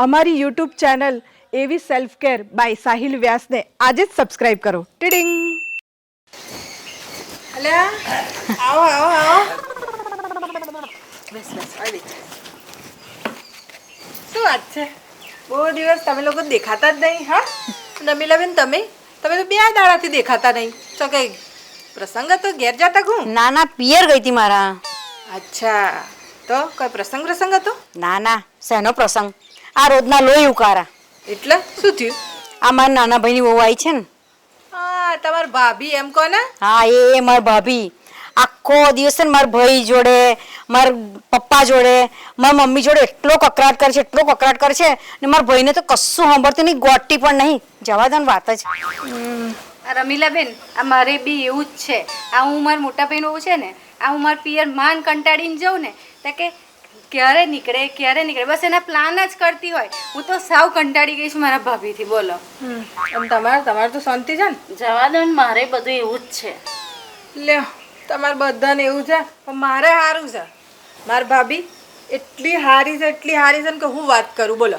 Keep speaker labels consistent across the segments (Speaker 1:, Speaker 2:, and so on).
Speaker 1: અમારી YouTube channel એવી self care bye Sahil વ્યાસને આજે જ સબસ્ક્રાઇબ કરો. ટીડિંગ. અલ્યા આવો આવો આવો. બસ બસ આવી. શું વાત છે? બહુ દિવસ તમે લોકો દેખાતા જ નહીં. હા નમીલાબેન, તમે તો 2 દાડાથી દેખાતા નહીં. તો કઈ પ્રસંગ હતો? ઘેર જતા હું?
Speaker 2: ના ના, પિયર ગઈ હતી મારા.
Speaker 1: અચ્છા, તો કોઈ પ્રસંગ હતો?
Speaker 2: ના ના, શેનો પ્રસંગ? આ રોજના લોહી ઉકારા.
Speaker 1: એટલે શું થયું?
Speaker 2: આ મારા નાના ભાઈની વહુ આવી છે ને.
Speaker 1: હા, તમાર ભાભી એમ કોને?
Speaker 2: હા, એ મારા ભાભી આખો દિવસ છે ને મારા ભાઈ જોડે, મારા પપ્પા જોડે, મારા મમ્મી જોડે એટલો કકરાટ કરે છે ને મારા ભાઈને તો કશું સાંભળતું નહીં, ગોટી પણ નહીં. જવા દો ને, વાત જ.
Speaker 3: રમીલાબેન, આ મારે બી એવું જ છે. આ હું મારા મોટા ભાઈનું છે ને, આ હું મારા પિયર માન કંટાળીને જાઉં ને તો કે ક્યારે નીકળે બસ એના પ્લાન જ કરતી હોય. હું તો સાવ કંટાળી ગઈ છું મારા ભાભીથી. બોલો.
Speaker 1: અને તમારે તો શાંતિ છે ને?
Speaker 3: જવા દો ને, મારે બધું એવું જ છે.
Speaker 1: લ્યો, તમારે બધાને એવું છે પણ મારે સારું છે. મારી ભાભી એટલી હારી છે ને કે હું વાત કરું. બોલો.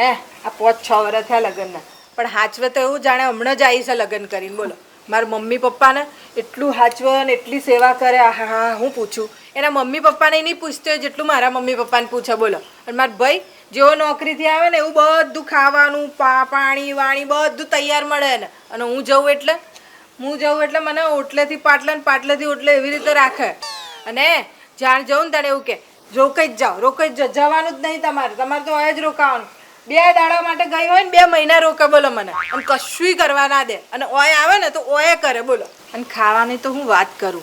Speaker 1: આ 5-6 વર્ષ થયા લગ્નના, પણ હાચવે તો એવું જાણે હમણાં જ આવી છે લગ્ન કરીને. બોલો. મારા મમ્મી પપ્પાને એટલું હાચવે ને એટલી સેવા કરે. હા, હું પૂછું એના મમ્મી પપ્પાને નહીં પૂછતો હોય જેટલું મારા મમ્મી પપ્પાને પૂછે. બોલો. અને મારા ભાઈ જેવો નોકરીથી આવે ને એવું બધું ખાવાનું પાણી વાણી બધું તૈયાર મળે ને. અને હું જઉં એટલે મને ઓટલેથી પાટલે ને પાટલેથી ઓટલે એવી રીતે રાખે. અને જાણ જવું ને ત્યારે એવું કે રોકાઈ જ જાઓ, જવાનું જ નહીં તમારે તો હોય જ રોકાવાનું. 2 દાડા માટે ગઈ હોય ને 2 મહિના રોકે. બોલો. મને અને કશું કરવા ના દે. અને ઓય આવે ને તો ઓય કરે. બોલો. અને ખાવાની તો હું વાત કરું,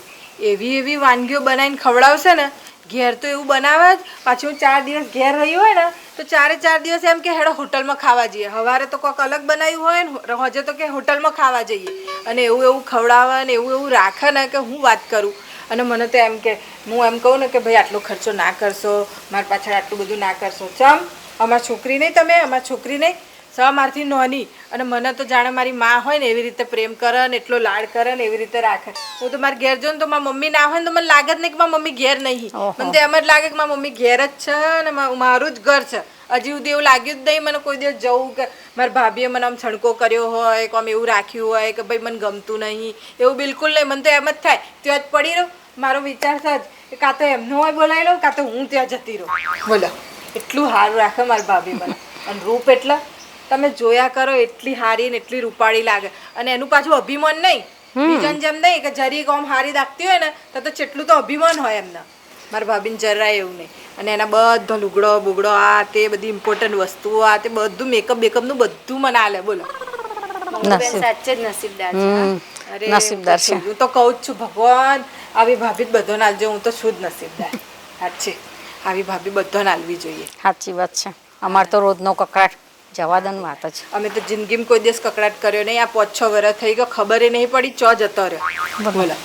Speaker 1: એવી વાનગીઓ બનાવીને ખવડાવશે ને. ઘેર તો એવું બનાવે જ. પાછું 4 દિવસ ઘેર રહ્યું હોય ને તો 4 દિવસ એમ કે હેડો હોટલમાં ખાવા જઈએ. સવારે તો કોઈક અલગ બનાવ્યું હોય ને, હજે તો કે હોટલમાં ખાવા જઈએ. અને એવું ખવડાવે ને એવું રાખે ને કે હું વાત કરું. અને મને તો એમ કે હું એમ કહું ને કે ભાઈ આટલો ખર્ચો ના કરશો, મારી પાછળ આટલું બધું ના કરશો. ચમ અમારી છોકરી નહીં? અમારી છોકરી નહીં? મારથી નોની. અને મને તો જાણે મારી માં હોય ને એવી રીતે પ્રેમ કરે ને એટલો લાડ કરે ને એવી રીતે રાખે. હું તો મારે ઘેર જાઉં ને તો મારી મમ્મી ના હોય ને તો મને લાગે જ નહીં કે મારી મમ્મી ઘેર નહીં. મને તો એમ જ લાગે કે મારી મમ્મી ઘેર જ છે ને મારું જ ઘર છે. હજી સુધી એવું લાગ્યું જ નહીં મને કોઈ દિવસ જવું કે મારી ભાભીએ મને આમ છણકો કર્યો હોય કે આમ એવું રાખ્યું હોય કે ભાઈ મને ગમતું નહીં. એવું બિલકુલ નહીં. મને તો એમ જ થાય ત્યાં જ પડી રહું. મારો વિચાર છે જ કે કાં તો એમનો હોય બોલાવી લઉં, કાં તો હું ત્યાં જતી રહું. બોલો. એટલું સારું રાખે મારી ભાભી મને. અને રૂપ એટલે તમે જોયા કરો, એટલી હારી ને એટલી રૂપાળી લાગે. અને એનું પાછું અભિમાન નહીં, બીજાને જેમ નહીં કે જરી કોમ હારી દાખતી હોય ને તો જેટલું તો અભિમાન હોય એમના. મારા ભાભીને જરાય એવું નહીં. અને એના બધા લુગડો બુગડો આ તે બધી ઇમ્પોર્ટન્ટ વસ્તુઓ આ તે બધું મેકઅપનું બધું મને આલે. બોલો.
Speaker 3: સાચે જ નસીબદાર છે.
Speaker 1: અરે નસીબદાર છે. હું તો કહું જ છું, ભગવાન આવી ભાભી જ બધાને આલજો. હું તો છું જ નસીબદાર. સાચી આવી ભાભી બધાને આલવી જોઈએ.
Speaker 2: સાચી વાત છે. અમાર તો રોજનો કકડાટ. જવા દો ને, વાત જ.
Speaker 1: અમે તો જિંદગીમાં કોઈ દિવસ કકડાટ કર્યો નહીં. આ 5-6 વર્ષ થઈ ગયો, ખબર નહીં પડી ચો જતો રહ્યો. બોલો.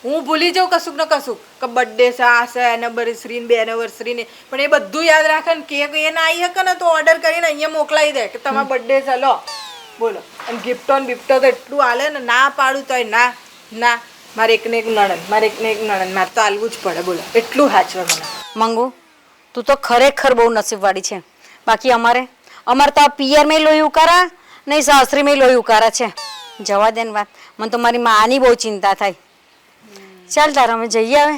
Speaker 1: હું ભૂલી જાઉં કશુંક ને કશુંક કે બર્થડે છે, આ છે, એનિવર્સરી ને 2 એનિવર્સરી ને, પણ એ બધું યાદ રાખે ને કેક એ ના આવી શકે ને તો ઓર્ડર કરીને અહીંયા મોકલાવી દે કે તમારો બર્થડે છે લો. બોલો. અને ગિફ્ટો તો એટલું આલે ને, ના પાડું તોય ના મારે એકને એક નણંદ મારે તો આલવું જ પડે. બોલો. એટલું હાચવે મને.
Speaker 2: મંગુ, તું તો ખરેખર બહુ નસીબવાળી છે. બાકી અમારે તો આ પિયરમાં લોહી ઉકારા નહીં, સાસરીમાં લોહી ઉકારા છે. જવા દે ને વાત. મને તો મારી માની બહુ ચિંતા થાય. ચાલ તારે અમે જઈએ હવે.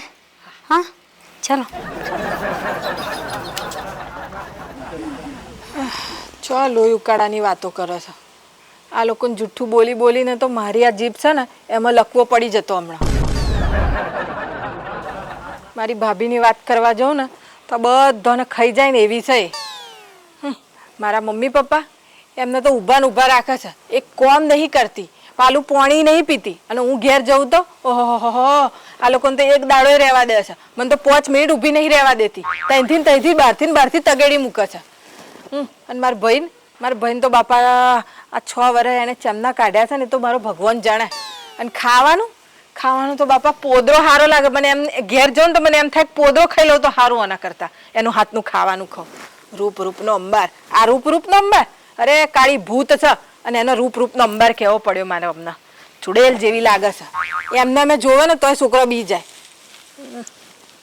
Speaker 2: હા ચાલો.
Speaker 1: ચો લોહી ઉકાળાની વાતો કરે છે આ લોકોને. જૂઠું બોલીને તો મારી આ જીભ છે ને એમાં લકવો પડી જતો હમણાં. મારી ભાભીની વાત કરવા જાઉં ને તો બધાને ખાઈ જાય ને એવી છે. મારા મમ્મી પપ્પા એમને તો ઊભા રાખે છે. એક કોમ નહીં કરતી, પાલું પાણી નહીં પીતી. અને હું ઘેર જઉં તો ઓહો આ લોકોને તો એક દાડો રહેવા દે છે. મને તો 5 મિનિટ ઊભી નહીં રહેવા દેતી. ત્યાંથી બહારથી તગેડી મૂકે છે. અને મારા ભાઈને તો બાપા આ 6 વર્ષ એને ચમના કાઢ્યા છે ને તો મારો ભગવાન જાણે. અને ખાવાનું તો બાપા પોદરો સારો લાગે મને. એમ ઘેર જાઉં ને તો મને એમ થાય પોદરો ખાઈ લઉં તો સારું આના કરતા. એનું હાથનું ખાવાનું ખાઉં. રૂપનો અંબાર. આ રૂપનો અંબાર. અરે કાળી ભૂત છે અને એનો રૂપનો અંબાર કહેવો પડ્યો મારે. હમણાં ચુડેલ જેવી લાગે છે. એમને મેં જોવે ને તોય છોકરો બી જાય.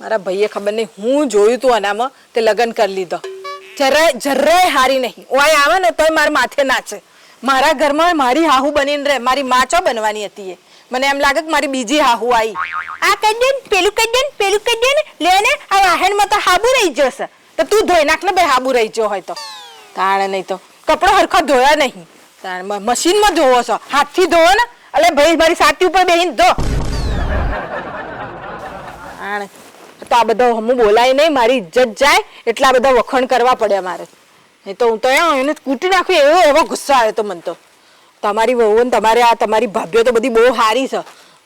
Speaker 1: મારા ભાઈએ ખબર નહીં હું જોયું તું આનામાં તે લગ્ન કરી લીધો. જરાય હારી નહીં. ઓય આવે ને તોય મારા માથે નાચે. મારા ઘરમાં મારી હાહુ બનીને રહે. મારી માચો બનવાની હતી એ. મને એમ લાગે કે મારી બીજી હાહુ આવી. આ કહી દે ને, પેલું કહી દે ને, પેલું કહી દે ને, લે ને આ વાહણમાં તો હાબુ રહી જશે. તો તું ધોઈ નાખ ને ભાઈ, હાબુ રહી ગયો હોય તો. તાણે નહીં તો કપડો હરખા ધોયા નહીં. તાણે મશીનમાં ધોવો છો, હાથથી ધોવો ને. અલે ભાઈ મારી સાટી ઉપર બેહીને ધો. તાણે તો આ બધા હમું બોલાય નહીં, મારી ઇજ્જત જાય એટલા બધા વખણ કરવા પડે મારે. નહીં તો હું તો એને કૂટી નાખું એવો ગુસ્સો આવે તો મને તો. તમારી વહુ ને તમારે આ તમારી ભાભીઓ તો બધી બહુ સારી છે.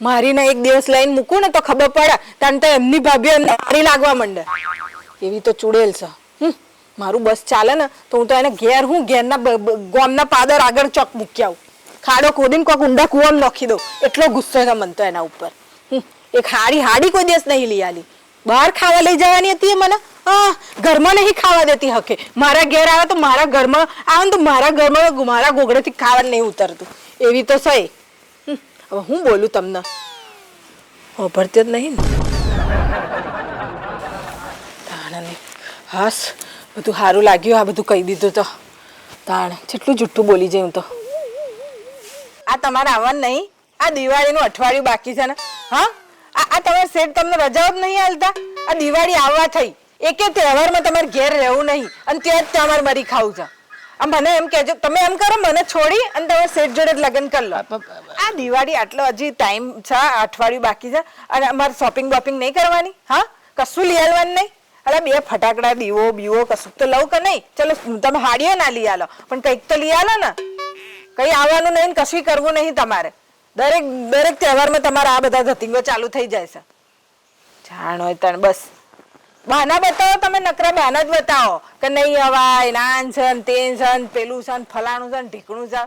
Speaker 1: મારીને એક દિવસ લઈને મૂકું ને તો ખબર પડે, કારણ તો એમની ભાભીઓ સારી લાગવા માંડે. એવી તો ચૂડેલ છે. મારું બસ ચાલે ને તો હું તો એને ઘેરના ગોમના પાદર આગળ ચોક મૂકી આવું. ખાડો ખોદીને કોઈક ઊંડા કૂવામાં નાખી દઉં. એટલો ગુસ્સો છે મને તો એના ઉપર. એક હાડી કોઈ દિવસ નહીં લઈ આલી. બહાર ખાવા લઈ જવાની હતી મને. ઘરમાં નહીં ખાવા દેતી હકે. મારા ઘેર આવે તો મારા ઘરમાં આવે તો મારા ઘરમાં મારા ગોગડેથી ખાવા નહીં ઉતરતું. એવી તો સહી. હવે હું બોલું તમને, ભરતી જ નહીં ને. હાસ બધું સારું લાગ્યું. આ બધું કહી દીધું તો તાણ કેટલું જુઠ્ઠું બોલી જાય હું તો. આ તમારે આવવાનું નહીં. આ દિવાળીનું અઠવાડિયું બાકી છે ને. હા આ તમારે શેઠ તમને રજાઓ જ નહીં હાલતા. આ દિવાળી આવવા થઈ. એકે તહેવારમાં તમારે ઘેર રહેવું નહીં અને ત્યાં જ તમારે મરી ખાવું છે. આ મને એમ કહેજો, તમે એમ કરો મને છોડી અને તમે શેઠ જોડે જ લગ્ન કરી લો. આ દિવાળી આટલો હજી ટાઈમ છે, અઠવાડિયું બાકી છે અને અમારે શોપિંગ બોપિંગ નહીં કરવાની. હા કશું લઈ આવવાનું નહીં. અરે બે ફટાકડા દીવો બીવો કશું તો લઉં કે નહીં. ચલો તમે હાડીઓ ના લઈ આલો પણ કંઈક તો લઈ આલો ને. કઈ આવવાનું નહીં, કશું કરવું નહીં તમારે. દરેક તહેવારમાં તમારે આ બધા ધતિંગો ચાલુ થઈ જાય છે. જાણ હોય તણ બસ બહાના બતાવો. તમે નકરા બહાના જ બતાવો કે નહીં અવાય, નાન છે ને તેન છે ને પેલું છે ને ફલાણું છે ને ઢીકણું છે.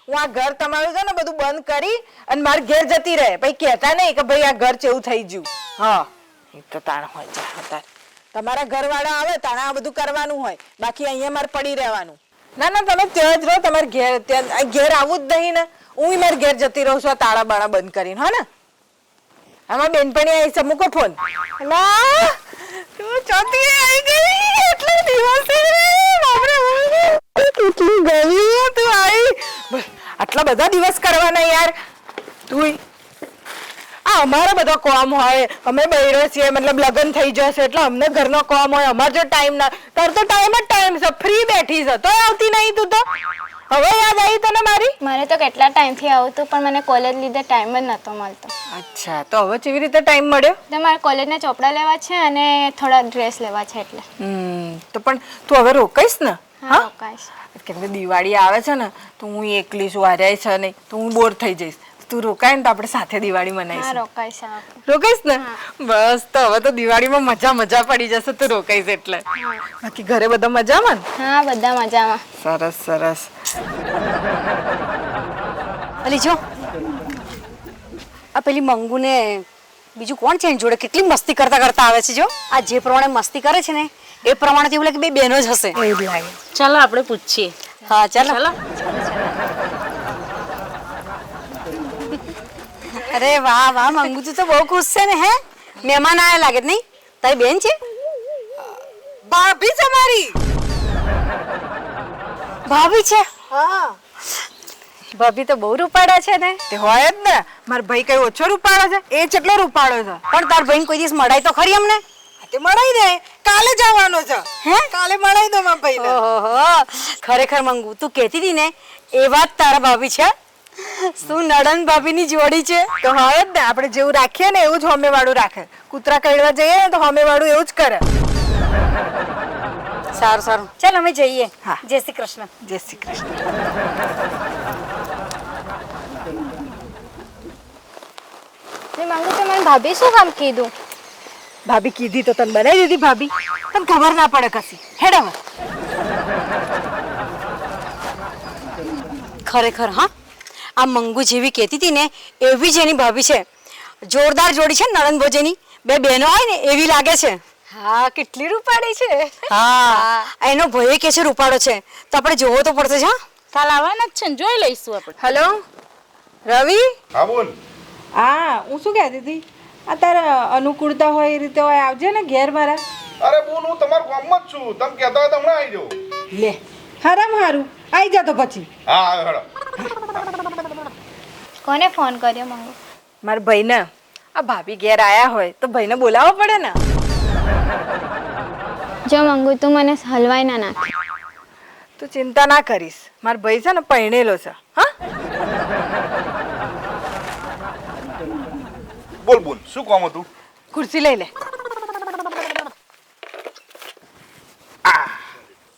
Speaker 1: હું આ ઘર તમારું છે ને બધું બંધ કરી અને મારે ઘેર જતી રહે. પછી કહેતા નહીં કે ભાઈ આ ઘર જેવું થઈ ગયું. હા એ તો તાણ હોય છે. તમારા ઘરવાળા આવે તાણે આ બધું કરવાનું હોય. બાકી અહીંયા મારે પડી રહેવાનું. ના ના તમે ત્યાં જ રહો. તમારે ઘેર આવવું જ નહીં ને. હું મારે ઘેર જતી રહું છું તાળા બાળા બંધ કરીને. હા ને આમાં બેનપણી આવી છે. મૂકો ફોન. તું ચોથી આવી ગઈ એટલા દિવસે. કેટલી ગમી તું આવી. આટલા બધા દિવસ કરવાના યાર. તું આ અમારા બધા કોમ હોય. અમે બૈરો છીએ, મતલબ લગ્ન થઈ જશે એટલે અમને ઘરનો કોમ હોય. અમારે જો ટાઈમ ના તાર તો ટાઈમ જ ટાઈમ છે. ફ્રી બેઠી છે તો આવતી નહીં તું તો. હવે યાદ આવી તને મારી?
Speaker 4: મારે તો કેટલા ટાઈમથી આવું હતું પણ મને કોલેજ લીધે ટાઈમ જ નહોતો મળતો.
Speaker 1: અચ્છા તો હવે કેવી રીતે ટાઈમ મળ્યો?
Speaker 4: તો મારે કોલેજના ચોપડા લેવા છે અને થોડા ડ્રેસ લેવા છે એટલે.
Speaker 1: તો પણ તું હવે રોકાઈશ ને?
Speaker 4: હા રોકાઈશ.
Speaker 1: કેમ કે દિવાળી આવે છે ને તો હું એકલી છું, હાર્યા છે નહીં તો હું બોર થઈ જઈશ. તું રોકાય ને તો આપણે સાથે દિવાળી
Speaker 4: હા
Speaker 1: મનાવીશું.
Speaker 4: રોકાઈશ.
Speaker 1: રોકાઈશ ને? બસ તો હવે તો દિવાળીમાં મજા પડી જશે. તું રોકાઈશ એટલે. બાકી ઘરે બધા મજામાં ને?
Speaker 4: હા બધા મજામાં.
Speaker 1: સરસ સરસ.
Speaker 2: અલી જો આ પેલી મંગુને બીજું કોણ છે એની જોડે કેટલી મસ્તી કરતા આવે છે. જો આ જે પ્રમાણે મસ્તી કરે છે ને એ પ્રમાણે એવું લાગે બે બહેનો જ હશે.
Speaker 1: એવું લાગે.
Speaker 5: ચાલો આપણે પૂછીએ.
Speaker 2: હા ચાલો. અરે વાહ વાહ મંગુ તું તો બહુ ખુશ છે ને. હે મહેમાન આયા લાગે નહીં? તારી બેન છે?
Speaker 1: ભાભી છે મારી.
Speaker 2: ભાભી છે?
Speaker 1: હા
Speaker 2: ભાભી તો બહુ રૂપાળા છે ને.
Speaker 1: તે હોય જ ને. માર ભાઈ કઈ ઓછો રૂપાળો છે? એ કેટલો રૂપાળો છે.
Speaker 2: પણ તાર ભાઈ કોઈ દિવસ મળાય તો ખરી અમને?
Speaker 1: તે મળાઈ દે. કાલે જવાનો છે.
Speaker 2: હે
Speaker 1: કાલે મળાઈ દો મારા ભાઈને.
Speaker 2: ઓહો ખરેખર મંગુ તું કહેતી હતી ને એ વાત તારા ભાભી છે. શું નડન ભાભીની જોડી છે.
Speaker 1: તો હોય જ ને. આપણે જેવું રાખીએ ને એવું જ હોમે વાળું રાખે. કૂતરા કડવા જઈએ ને તો હોમે વાળું એવું જ કરે.
Speaker 2: સારું સારું ચાલ અમે જઈએ.
Speaker 1: હા.
Speaker 2: જય શ્રી કૃષ્ણ.
Speaker 1: જય શ્રી કૃષ્ણ.
Speaker 4: માંગુ તો મને ભાભી શું કામ કીધું?
Speaker 1: ભાભી કીધી તો તને બનાવી દીધી. ભાભી તને ખબર ના પડે કશી. હેડ હવે.
Speaker 2: ખરેખર હા આ મંગુ જેવી કહેતી હતી ને એવી જ એની ભાભી છે. જોરદાર જોડી છે નણંદ ભોજેની. બે બહેનો હોય ને એવી લાગે છે.
Speaker 1: હા કેટલી રૂપાળી છે.
Speaker 2: હા એનો ભય કે છે રૂપાળો છે તો આપણે જોવો તો પડશે. હા
Speaker 5: કાલ આવવાના જ છે ને જોઈ લઈશું આપણે.
Speaker 1: હેલો રવિ.
Speaker 6: હા બોલ.
Speaker 1: હા હું શું કહેતી હતી આ તારા અનુકૂળતા હોય એ રીતે હોય આવજે ને ઘેર મારા.
Speaker 6: અરે બોન હું તમારા ગામમાં જ છું. તમે કહેતા હોય તો હમણાં આવી જાઉં.
Speaker 1: લે હારામ હારું આવી જા તો પછી.
Speaker 6: હા આવ્યો હેડો.
Speaker 4: કોને ફોન કર્યો મંગુ?
Speaker 1: મારા ભાઈને આ ભાભી ઘેર આયા હોય તો ભાઈને બોલાવવો પડે ને.
Speaker 4: જો મંગુ તું મને હલવાઈ ના નાખે.
Speaker 1: તું ચિંતા ના કરીશ, મારો ભાઈ છે ને પરણેલો છે. હા
Speaker 6: બોલ બોલ શું કામ હતું?
Speaker 1: ખુરશી લઈ લે.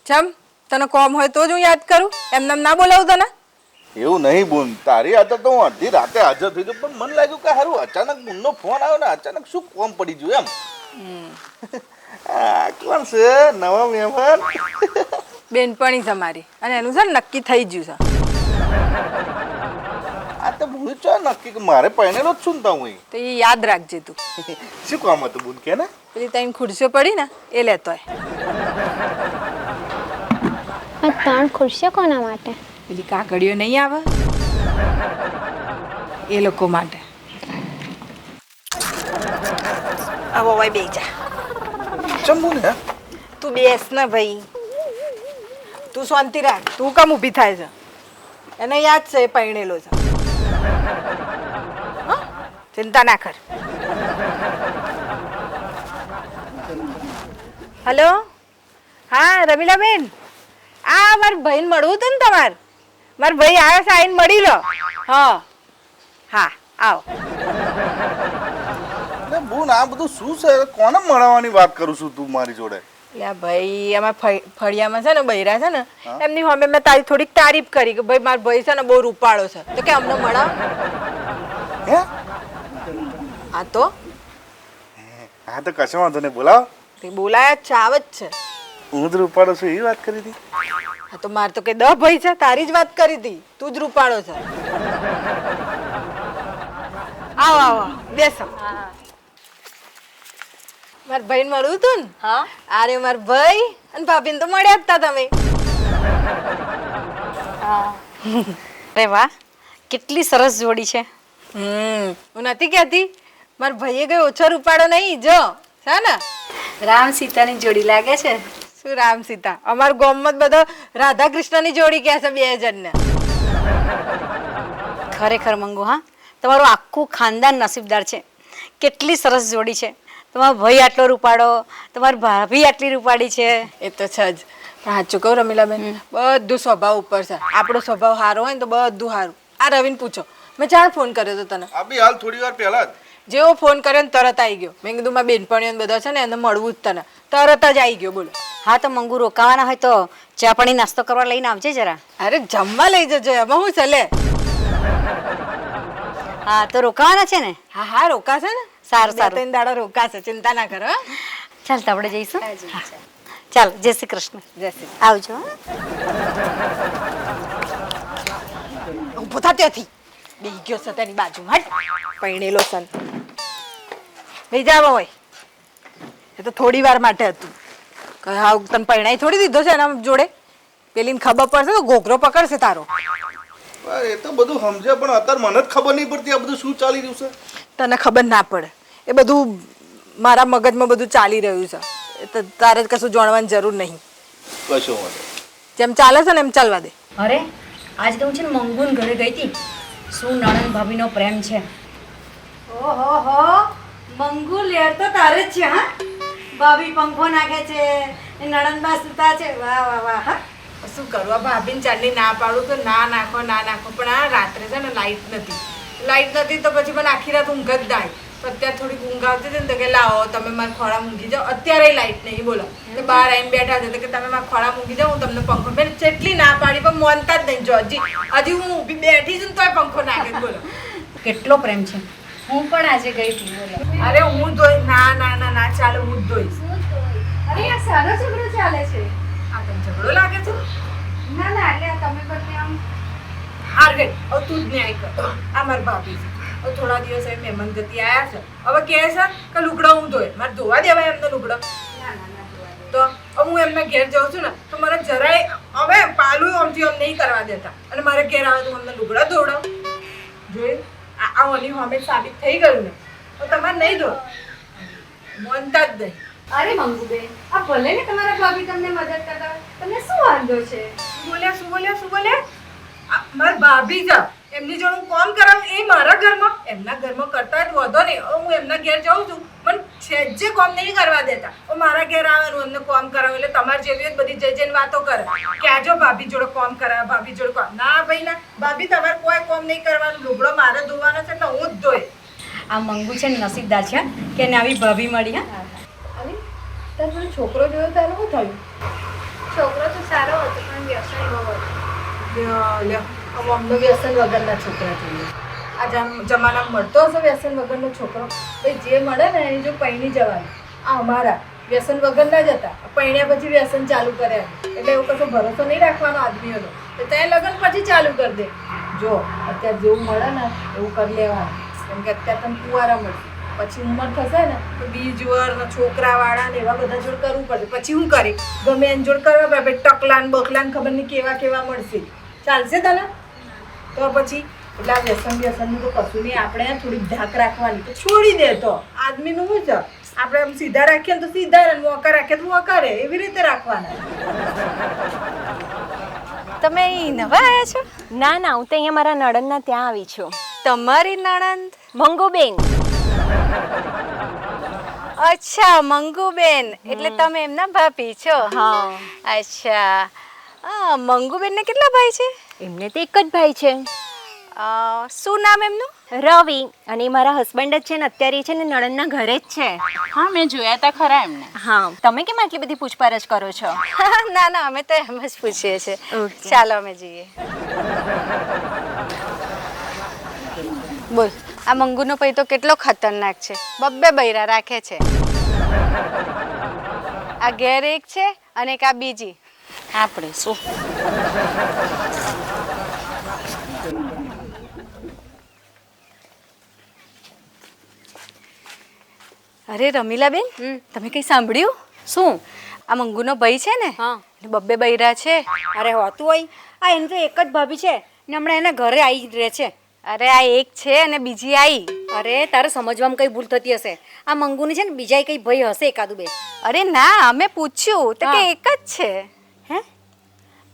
Speaker 1: ચમ તને કોમ હોય તો જ હું યાદ કરું, એમને એમ ના બોલાવું તને.
Speaker 6: એવું નહીં બોન, તારી હાથે તો હું અડધી રાતે હાજર થઈ ગયો, પણ મને લાગ્યું કે હારું અચાનક બુનનો ફોન આવ્યો ને અચાનક શું કોમ પડી ગયું એમ. આ કોણ છે નવા મહેમાન?
Speaker 1: બેનપણી છે મારી અને એનું છે ને નક્કી થઈ ગયું છે.
Speaker 6: આ તો હું ચો નક્કી કે મારે પહેણેલો જ છું ને હું.
Speaker 1: તો એ યાદ રાખજે તું.
Speaker 6: શું કામ હતું બોન કે ને?
Speaker 1: પેલી ત્રણ ખુરશીઓ પડી ને એ લેતો હોય.
Speaker 4: આ 3 ખુરશીઓ કોના માટે?
Speaker 1: પેલી કાકડીઓ નહીં આવે એ લોકો માટે. આવો ભાઈ બે જા.
Speaker 6: ચમ બોન હે?
Speaker 1: તું બેસ ને ભાઈ, તું શાંતિ રાખ. તું કેમ ઊભી થાય છે? એને યાદ છે એ પરણેલો છે. હા? ચિંતા ના કર. હલો હા રમીલાબેન, આ મારા ભાઈને મળવું હતું ને તમારે. મારો ભાઈ આવ્યો છે, આવીને મળી લો. હા હા આવો.
Speaker 6: એટલે બોન આ બધું શું છે? કોને મળવાની વાત કરું છું તું મારી જોડે?
Speaker 1: યા ભાઈ આમાં ફળિયામાં છે ને બૈરા છે ને એમની સામે મેં તારી થોડીક તારીફ કરી કે ભાઈ મારો ભાઈ છે ને બહુ રૂપાળો છે, તો કે અમને મળાવ.
Speaker 6: હે
Speaker 1: આ તો
Speaker 6: હા તો કશો વાંધો નહીં, બોલાવો.
Speaker 1: તે બોલાયા જ છે, આવ જ છે.
Speaker 6: હું જ રૂપાડો છું એવી વાત કરી હતી.
Speaker 1: આ તો મારે તો કે 10 ભાઈ છે, તારી જ વાત કરી હતી. તું જ રૂપાળો છે. આવો આવો બેસો. મારા ભાઈને મળવું હતું ને.
Speaker 2: હા
Speaker 1: અરે મારા ભાઈ અને ભાભીને તો મળ્યા જ તા તમે.
Speaker 2: અરે વાહ, કેટલી સરસ જોડી છે.
Speaker 1: હું નથી કહેતી મારા ભાઈએ કઈ ઓછો રૂપાળો નહીં. જો છે ને
Speaker 3: રામ સીતાની જોડી લાગે છે.
Speaker 1: શું રામ સીતા, અમારા ગામમાં બધો રાધા કૃષ્ણની જોડી કહે છે 2 જણને.
Speaker 2: ખરેખર મંગુ, હા તમારું આખું ખાનદાન નસીબદાર છે. કેટલી સરસ જોડી છે. તમારો ભાઈ આટલો રૂપાળો, તમારી ભાભી આટલી રૂપાળી છે.
Speaker 1: એ તો છે જ. પણ સાચું કહું રમીલાબેન, બધું સ્વભાવ ઉપર છે. આપણો સ્વભાવ સારો હોય ને તો બધું સારું. આ રવિને પૂછો, મેં ચાર ફોન કર્યો હતો તને.
Speaker 6: આ બી હાલ થોડી વાર પહેલા જ
Speaker 1: જેવો ફોન કર્યો ને તરત આવી ગયો. મેં કીધું મારા બેનપણીઓ બધા છે ને એને મળવું જ તને, તરત જ આવી ગયો. બોલો.
Speaker 2: હા તો મંગુ રોકાવાના હોય તો ચા પાણી નાસ્તો કરવા લઈને આવજે જરા.
Speaker 1: અરે જમવા લઈ જજો, એમાં શું ચાલે.
Speaker 2: હા તો રોકાવાના છે ને?
Speaker 1: હા હા રોકાશે ને.
Speaker 2: સારું સારું.
Speaker 1: 2-3 દાડા રોકાશે, ચિંતા ના કરો. હા?
Speaker 2: ચાલ તો આપણે જઈશું. હા. ચાલ જય શ્રી કૃષ્ણ.
Speaker 1: જય શ્રી
Speaker 2: આવજો. હા.
Speaker 1: ઊભો થા ત્યાંથી. બેહી ગયો છે તેની બાજુમાં. હટ પરણેલો સન. લઈ જાવ હોય એ તો થોડી વાર માટે હતું. હા તને પરણાઈ થોડી દીધો છે એના જોડે. પેલીને ખબર પડશે તો ઘોઘરો પકડશે તારો.
Speaker 6: એ તો બધું સમજે પણ અત્યારે મને જ ખબર નહીં પડતી આ બધું શું ચાલી રહ્યું છે.
Speaker 1: તને ખબર ના પડે, એ બધું મારા મગજમાં બધું ચાલી રહ્યું છે. એ તો તારે જ કશું જાણવાની જરૂર નહીં.
Speaker 6: કશો વાંધો.
Speaker 1: જેમ ચાલે છે ને એમ ચાલવા દે.
Speaker 2: અરે આજે તો હું છે ને મંગુન ઘરે ગઈ હતી. શું નણંદ ભાભીનો પ્રેમ છે.
Speaker 1: ઓહો મંગુ લેર તો તારે જ છે. હા ભાભી પંખો નાખે છે, એ નણંદબા સુતા છે. વાહ વાહ વાહ. હા શું કરું, આ ભાભીને ચાંદની ના પાડું તો ના નાખો ના નાખો. પણ આ રાત્રે છે ને લાઈટ નથી તો પછી મને આખી રાત ઊંઘ જ ના આવી. તો અત્યારે થોડીક ઊંઘ આવતી હતી ને તો કે લાવો તમે મારા ખોળા મૂકી જાઓ. અત્યારે લાઈટ નહીં. બોલો એટલે બહાર આવીને બેઠા છે તો કે તમે મારા ખોળા મૂકી જાઓ, હું તમને પંખો. મેં જેટલી ના પાડી પણ માનતા જ નહીં. જો હજી હું ઊભી બેઠી છું ને તોય પંખો નાખે. બોલો
Speaker 2: કેટલો પ્રેમ છે.
Speaker 3: હું પણ આજે ગઈ હતી. બોલો.
Speaker 1: અરે હું ધોઈ. ના ના ના ના ચાલે, હું જ ધોઈશ.
Speaker 3: અરે આ સારો ઝઘડો ચાલે છે.
Speaker 1: આ તને ઝઘડો લાગે છે?
Speaker 3: ના ના એટલે તમે બંને આમ
Speaker 1: હાર ગઈ. હવે તું જ ન્યાય કર. આ મારી ભાભી છે. હવે થોડા દિવસ એ મહેમાન ગતિ આવ્યા છે. હવે કહે છે કે લુગડો હું ધોય. મારે ધોવા દેવાય એમને લુગડો? તો હવે હું એમના ઘેર જાઉં છું ને તો મારે જરાય હવે પાલું આમથી આમ નહીં કરવા દેતા. અને મારે ઘેર આવે તો અમને લુગડા ધોવડાવ. જોયું આ ઓની સામે સાબિત થઈ ગયું ને તો તમારે નહીં ધો. માનતા જ નહીં.
Speaker 3: અરે મંગુબેન, આ ભલે ને તમારા ભાભી તમને મદદ કરતા હોય, તમને શું વાંધો છે?
Speaker 1: શું બોલ્યા? મારા ભાભી જ એમની જોડે હું કોમ કરાવું એ મારા ઘરમાં એમના ઘરમાં કરતા જ વધો નહીં. હવે હું એમના ઘેર જાઉં છું પણ છેજે કોમ નહીં કરવા દેતા. હવે મારા ઘેર આવવાનું એમને કોમ કરાવું એટલે તમારે જેવી જ બધી જઈને વાતો કરે કે આજો ભાભી જોડે કોમ કરાવે, ભાભી જોડે કોમ. ના ભાઈ ના, ભાભી તમારે કોઈ કોમ નહીં કરવાનું. લુગડો મારે ધોવાનો છે એટલે હું જ ધોઈ.
Speaker 2: આ મંગુ છે ને નસીબદાર છે કે એને આવી ભાભી મળી. હા
Speaker 1: અરે તાર પેલો છોકરો જોયો તારે શું થયું?
Speaker 4: છોકરો તો સારો હતો પણ વ્યસન બહુ હતું.
Speaker 1: લ્યો હવે અમને વ્યસન વગરના છોકરા જોઈએ. આ જમાનામાં મળતો હશે વ્યસન વગરનો છોકરો? ભાઈ જે મળે ને એ જો પૈણી જવાનું. આ અમારા વ્યસન વગરના જ હતા, પૈણ્યા પછી વ્યસન ચાલુ કર્યા એટલે એવું કશો ભરોસો નહીં રાખવાનો આદમીઓનો. તો ત્યાં લગ્ન પછી ચાલુ કરી દે. જો અત્યારે જેવું મળે ને એવું કરી લેવાનું, કેમ કે અત્યારે તમે કુંવારા મળશે. પછી ઉંમર થશે ને તો બીજ વર છોકરાવાળા ને એવા બધા જોડ કરવું પડશે. પછી હું કરી ગમે એની જોડ કરવા પડે. ટકલાન બકલાન ખબર નહીં કેવા મળશે. ચાલશે તને? તો પછી એટલે આ વ્યસનનું તો કશું નહીં. આપણે થોડીક ધાક રાખવાની તો છોડી દે. તો આદમીનું શું છે, આપણે આમ સીધા રાખીએ ને તો સીધા રહે, મોકા રાખીએ તો મોકા રહે, એવી રીતે રાખવાના.
Speaker 3: તમે અહીં નવા આવ્યા છો?
Speaker 7: ના ના, હું તો અહીંયા મારા નણંદના ત્યાં આવી છું.
Speaker 3: તમારી નણંદ?
Speaker 7: મંગુબેન.
Speaker 3: અચ્છા, મંગુબેન એટલે તમે એમના ભાભી છો?
Speaker 7: હા.
Speaker 3: અચ્છા. મંગુબેનને કેટલા ભાઈ છે?
Speaker 7: એમને તો એક જ ભાઈ છે,
Speaker 3: શું નામ એમનું?
Speaker 7: રવિ. અને એ મારા હસબન્ડ જ છે ને, અત્યારે એ છે ને નણંદના ઘરે જ છે.
Speaker 5: હા, મેં જોયા તા ખરા એમને.
Speaker 7: હા. તમે કેમ આટલી બધી પૂછપરછ કરો છો?
Speaker 3: ના અમે તો એમ જ પૂછીએ છીએ. ચાલો અમે જઈએ. બોલ, આ મંગુનો પૈ તો કેટલો ખતરનાક છે. બબ્બે બૈરા રાખે છે. આ ઘેર એક છે અને એક આ બીજી.
Speaker 5: આપણે શું
Speaker 3: અરે રમીલાબેન, તમે કઈ સાંભળ્યું?
Speaker 2: શું?
Speaker 3: આ મંગુનો ભાઈ છે ને,
Speaker 2: હા.
Speaker 3: બબ્બે બૈરા છે.
Speaker 2: અરે હોતું હોય. આ એની તો એક જ ભાભી છે ને હમણાં એના ઘરે આવી જ રહે છે.
Speaker 3: અરે આ એક છે અને બીજી આવી.
Speaker 2: અરે તારે સમજવામાં કઈ ભૂલ થતી હશે. આ મંગુની છે ને બીજા કઈ ભાઈ હશે એકાદું બે.
Speaker 3: અરે ના, અમે પૂછ્યું તો કે એક જ છે.
Speaker 2: હે?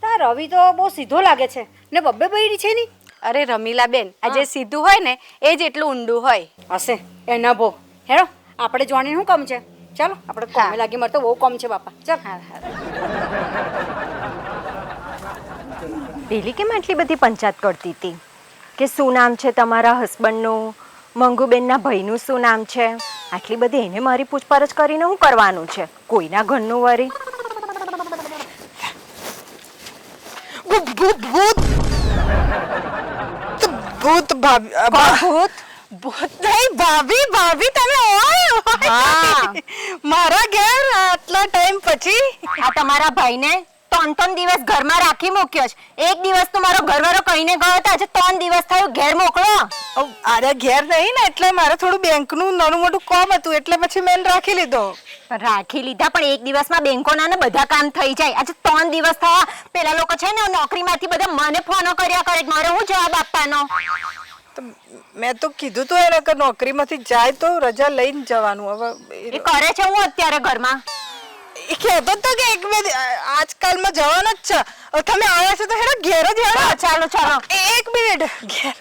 Speaker 2: તાર રવિ તો બહુ સીધો લાગે છે ને બબ્બે બૈરી છે ની.
Speaker 3: અરે રમીલાબેન, આ જે સીધું હોય ને એ જ એટલું ઊંડું હોય.
Speaker 2: હશે એના ભો. હેડો આપણે જોવાની શું કામ છે? ચાલો આપણે કોમે લાગી મળતો બહુ કમ છે બાપા. ચાલ.
Speaker 7: પેલી કેમ આટલી બધી પંચાયત કરતી હતી કે શું નામ છે તમારા હસબન્ડનું, મંગુબેનના ભાઈનું શું નામ છે? આટલી બધી એને મારી પૂછપરછ કરીને શું કરવાનું છે? કોઈના ઘરનું વરી.
Speaker 1: ભૂત નહીં, ભાભી તમે
Speaker 7: હા.
Speaker 1: મારા ઘેર આટલા ટાઈમ પછી?
Speaker 7: આ તમારા ભાઈને 3 દિવસ ઘરમાં રાખી મૂક્યો છે. એક દિવસ તો મારો ઘરવાળો કહીને ગયો હતો, આજે 3 દિવસ થયું ઘેર મોકલો.
Speaker 1: અરે ઘેર નહીં ને એટલે મારે થોડું બેંકનું નાનું મોટું કામ હતું એટલે પછી મેં રાખી લીધો.
Speaker 7: રાખી લીધા પણ એક દિવસમાં બેંકોના ને બધા કામ થઈ જાય. આજે 3 દિવસ થયા. પેલા લોકો છે ને નોકરીમાંથી બધા મને ફોનો કર્યા કરે, મારે હું જવાબ આપવાનો?
Speaker 1: મેં તો કીધું તો એને કે નોકરીમાંથી જાય તો રજા લઈને જવાનું. હવે
Speaker 7: એ કરે છે હું અત્યારે ઘરમાં.
Speaker 1: એ કહેતો તો કે એક બે આજકાલમાં જવાનો જ છે. હવે તમે આવ્યા છો તો હેડો ઘેર જ હેડો.
Speaker 7: ચાલો ચાલો.
Speaker 1: એક મિનિટ, ઘેર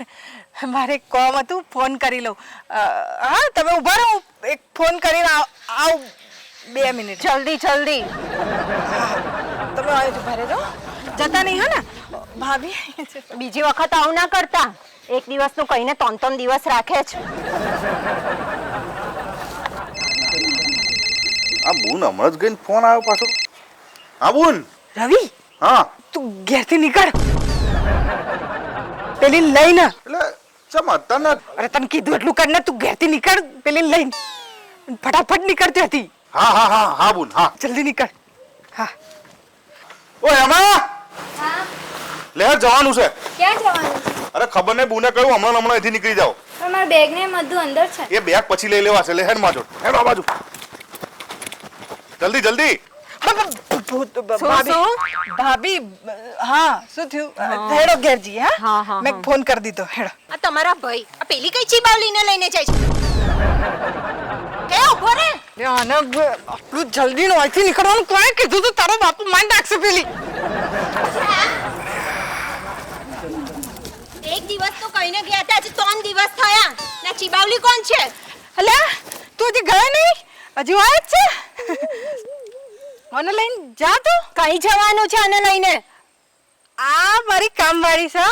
Speaker 1: મારે એક કોમ હતું, ફોન કરી લઉં. હા તમે ઊભા રહો, એક ફોન કરીને આવ 2 મિનિટ.
Speaker 7: જલ્દી જલ્દી.
Speaker 1: તમે આવ્યો છો ઘરે જો જતા નહીં હા ને ભાભી?
Speaker 7: બીજી વખત આવું ના કરતા. એક દિવસનું કહીને 3 દિવસ રાખે છે.
Speaker 6: આ બુન હમણાં જ ગઈને ફોન આવ્યો પાછો. હા બુન.
Speaker 1: રવિ,
Speaker 6: હા
Speaker 1: તું ઘેરથી નીકળ, પેલી લઈને.
Speaker 6: એટલે ચમ અત્યારે?
Speaker 1: અરે તને કીધું એટલું કર ને, તું ઘેરથી નીકળ પેલી લઈને. ફટાફટ નીકળતી હતી.
Speaker 6: હા બુન હા.
Speaker 1: જલ્દી નીકળ. હા.
Speaker 6: ઓય એમાં લહેર જવાનું છે.
Speaker 4: ક્યાં જવાનું છે?
Speaker 6: અરે ખબર નહીં, બુને કહ્યું હમણાં અહીંથી નીકળી જાઓ.
Speaker 4: પણ મારા બેગ ને બધું અંદર છે.
Speaker 6: એ બેગ પછી લઈ લેવા છે. લહેર માં જો, હેડો આ બાજુ જલ્દી.
Speaker 1: ભાભી હા શું થયું? હેડો ઘેરજી. હા મેં ફોન કરી દીધો. હેડો.
Speaker 7: આ તમારા ભાઈ આ પેલી કઈ ચીબાવ લઈને જાય છે? કે ઉભો રે.
Speaker 1: આને આટલું જલ્દી નોયથી નીકળવાનું કોઈ કીધું તો તારો બાપુ માન રાખશે પેલી
Speaker 7: એક દિવસ તો કહીને ગયા હતા, આજે 3 દિવસ થયા. ના ચીબાવલી કોણ છે?
Speaker 1: અલ્યા તું હજી ગયા નહીં, હજી વાત છે. મને લઈને જા તું.
Speaker 7: કઈ જવાનું છે આને લઈને?
Speaker 1: આ મારી કામવાળી છે.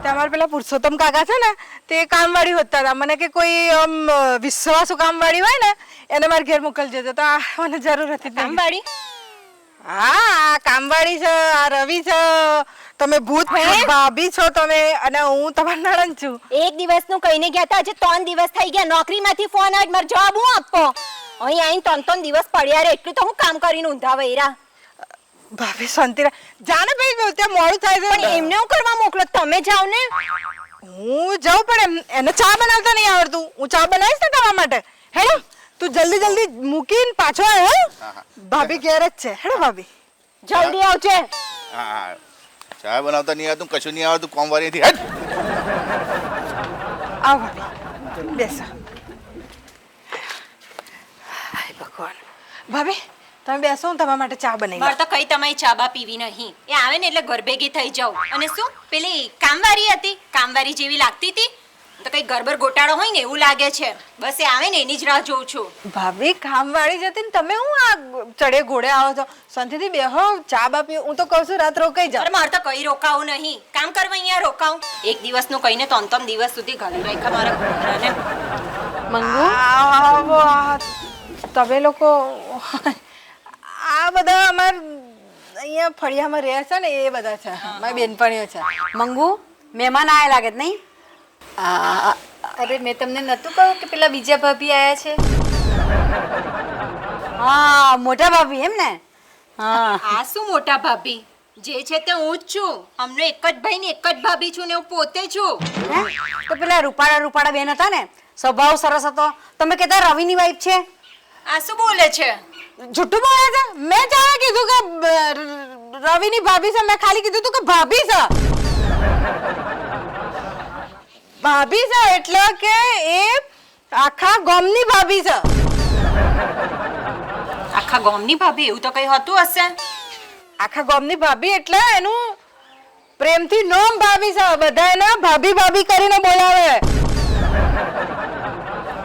Speaker 1: તમારા પેલા પુરુષોત્તમ કાકા છે ને, તે કામવાળી હોતા હતા. મને કે કોઈ આમ વિશ્વાસુ કામવાળી હોય ને એને મારા ઘેર મોકલજો તો આ મને જરૂર હતી
Speaker 7: કામવાળી?
Speaker 1: હા આ કામવાળી છે, આ રવિ છે, તમે ભૂત ભાભી છો તમે, અને હું તમારા નણંદ છું.
Speaker 7: એક દિવસનું કહીને ગયા હતા, આજે 3 દિવસ થઈ ગયા. નોકરીમાંથી ફોન આવ્યો, મારો જવાબ હું આપો? અહીં આવીને 3 દિવસ પડ્યા રે, એટલું તો હું કામ કરીને ઊંધા વૈરા.
Speaker 1: ભાભી શાંતિ રાખ. જાને ભાઈ ત્યાં મોડું થાય છે.
Speaker 7: પણ એમને હું કરવા મોકલો? તમે જાઓ ને.
Speaker 1: હું જાઉં પણ એને ચા બનાવતા નહીં આવડતું. હું ચા બનાવીશ ને તમારા માટે. હેડો તું જલ્દી જલ્દી મૂકીને પાછો આવ. ભાભી ઘેર જ છે. હેડો ભાભી
Speaker 7: જલ્દી આવજે.
Speaker 6: હા ચા બનાવતા નહીં આવતું, કશું નહીં આવતું, કોમવારી નથી.
Speaker 1: આવ ભાભી બેસો. હાય ભગવાન. ભાભી તમે બેસો, હું તમારા માટે ચા બનાવી
Speaker 7: મારે તો કઈ તમારી ચા બા પીવી નહીં. એ આવે ને એટલે ઘર ભેગી થઈ જાઉં. અને શું પેલી કામવારી હતી, કામવારી જેવી લાગતી હતી, તો કઈ ગરબર ગોટાળો હોય ને એવું લાગે છે. બસ એ આવે ને એની જ રાહ જોઉં છું.
Speaker 1: ભાભી કામવાળી જતી ને તમે હું આ ચડે ઘોડે આવો છો? શાંતિથી બેહો, ચા બા પીઓ. હું તો કહું છું રાત રોકાઈ જાઓ.
Speaker 7: અરે મારે તો કઈ રોકાવું નહીં. કામ કરવા અહીંયા રોકાવું. એક દિવસનું કહીને 3 દિવસ સુધી ઘાલી રાખ્યા મારા ઘોડાને.
Speaker 2: મંગુ
Speaker 1: આવો તમે લોકો આ બધા અમાર અહીંયા ફળિયામાં રહે છે ને એ બધા છે, મારી બેનપણીઓ છે.
Speaker 2: મંગુ મહેમાન આયા લાગે છે નહીં?
Speaker 3: અરે મેં તમને નતું કહ્યું કે પેલા બીજા ભાભી આયા છે?
Speaker 2: હા મોટા ભાભી એમ ને? હા
Speaker 7: આ શું મોટા ભાભી? જે છે તે હું જ છું. અમને એક જ ભાઈ ને એક જ ભાભી છું ને હું પોતે છું.
Speaker 2: હે? તો પેલા રૂપાળા બેન હતા ને, સ્વભાવ સરસ હતો. તમે કહેતા રવિની વાઈફ છે?
Speaker 7: આ શું બોલે છે?
Speaker 1: જુઠ્ઠું બોલે છે. મેં ચાલે કીધું કે રવિની ભાભી છે, મેં ખાલી કીધું તું કે ભાભી છે. ભાભી છે એટલે કે એ આખા ગામની ભાભી છે.
Speaker 7: આખા ગામની ભાભી? એવું તો કઈ હતું હશે.
Speaker 1: આખા ગામની ભાભી એટલે એનું પ્રેમથી નામ ભાભી છે. બધા એને ભાભી ભાભી કરીને બોલાવે.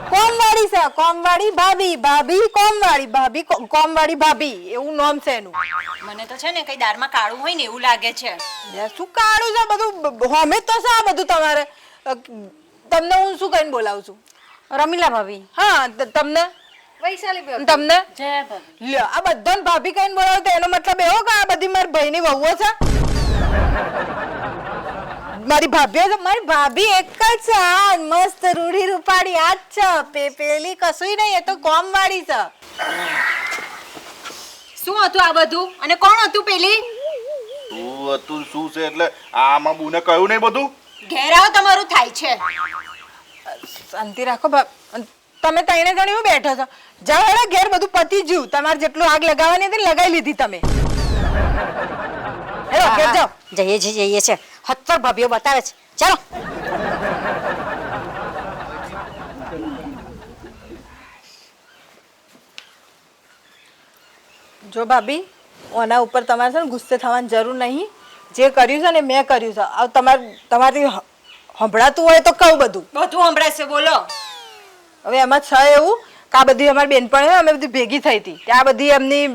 Speaker 1: કોમવાળી છે, કોમવાળી ભાભી, ભાભી કોમવાળી, ભાભી કોમવાળી ભાભી, એવું નામ છે એનું.
Speaker 7: મને તો છે ને કઈ દાળમાં કાળું હોય ને એવું લાગે છે.
Speaker 1: યાર શું કાળું છે બધું? હોમે તો છે આ બધું તમારે. તમને હું શું કહીને બોલાવું છું?
Speaker 2: રમીલા ભાભી.
Speaker 1: હા તમને
Speaker 3: વૈશાલી ભાભી.
Speaker 1: તમને
Speaker 5: જય ભાભી.
Speaker 1: લ્યો આ બધાને ભાભી કહીને બોલાવો તો એનો મતલબ એવો કે આ બધી મારી ભાઈની વહુઓ છે? મારી ભાભીઓ છે. મારી ભાભી એક જ છે, આ મસ્ત રૂડી રૂપાળી આ જ છે. પેલી કશુંય નહીં, એ તો કોમવાળી છે.
Speaker 7: શું હતું આ બધું? અને કોણ હતું પેલી?
Speaker 6: શું હતું શું છે એટલે આમાં બુને કહ્યું નહીં બધું?
Speaker 7: ઘેર આવો, તમારું થાય છે.
Speaker 1: શાંતિ રાખો. તમે તઈને જણી હું બેઠો છો? જાઓ હેડો ઘેર, બધું પતી જ્યું. તમારે જેટલું આગ લગાવવાની હતી લગાવી લીધી તમે. હેડો ઘેર જાઓ.
Speaker 2: જઈએ છે. હત્તર ભાભીઓ બતાવે છે. ચાલો.
Speaker 1: જો ભાભી આના ઉપર તમારે છે ને ગુસ્સે થવાની જરૂર નહીં. જે કર્યું છે ને મેં કર્યું છે. હવે તમારી સંભળાતું હોય તો કહું બધું.
Speaker 7: બધું સંભળાશે, બોલો.
Speaker 1: હવે એમાં છે એવું કે આ બધી અમારી બેનપણીઓ અમે બધી ભેગી થઈ હતી. આ બધી એમની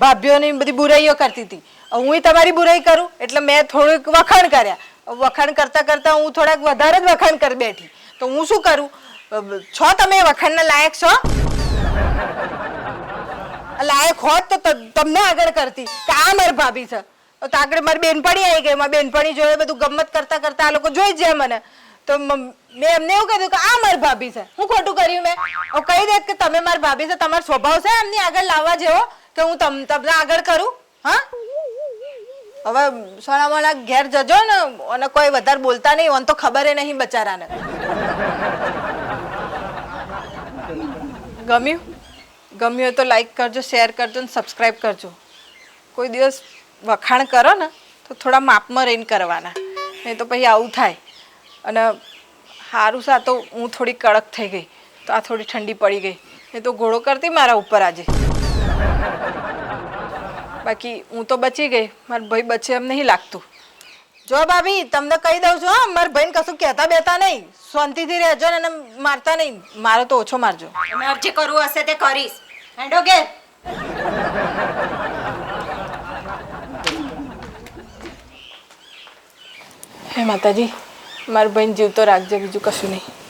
Speaker 1: ભાભીઓની બધી બુરાઈઓ કરતી હતી. હું તમારી બુરાઈ કરું એટલે મેં થોડુંક વખાણ કર્યા. વખાણ કરતા કરતા હું થોડાક વધારે જ વખાણ કરી બેઠી. તો હું શું કરું? છો તમે વખાણના લાયક છો? લાયક હોત તો તમને આગળ કરતી કે આ મારી ભાભી છે. તો આગળ મારી બેનપણી આવી ગઈ. મારી બેનપણી જોડે બધું ગમત કરતા કરતા આ લોકો જોઈ જાય મને. તો મેં એમને એવું કીધું કે આ મારી ભાભી છે. હું ખોટું કર્યું મેં? હું કહી દે કે તમે મારી ભાભી છે, તમારો સ્વભાવ છે એમની આગળ લાવવા જેવો કે હું તમને આગળ કરું? હા હવે સોનામાના ઘેર જજો ને અને કોઈ વધારે બોલતા નહીં. ઓન તો ખબર નહીં બચારાને. ગમ્યું હોય તો લાઈક કરજો, શેર કરજો ને સબસ્ક્રાઈબ કરજો. કોઈ દિવસ વખાણ કરો ને તો થોડા માપમાં રહીને કરવાના, નહીં તો પછી આવું થાય. અને સારું સા તો હું થોડી કડક થઈ ગઈ. તો આ થોડી ઠંડી પડી ગઈ. એ તો ઘોડો કરતી મારા ઉપર આજે. બાકી હું તો બચી ગઈ, મારા ભાઈ બચે એમ નહીં લાગતું. જો ભાભી તમને કહી દઉં છું, હા, મારા ભાઈને કશું કહેતા બેતા નહીં, શાંતિથી રહેજો ને એને મારતા નહીં. મારો તો ઓછો મારજો.
Speaker 7: મારે જે કરવું હશે તે કરીશ. હેંડો ઘેર.
Speaker 1: હે માતાજી, મારા ભાઈને જીવતો રાખજે, બીજું કશું નહીં.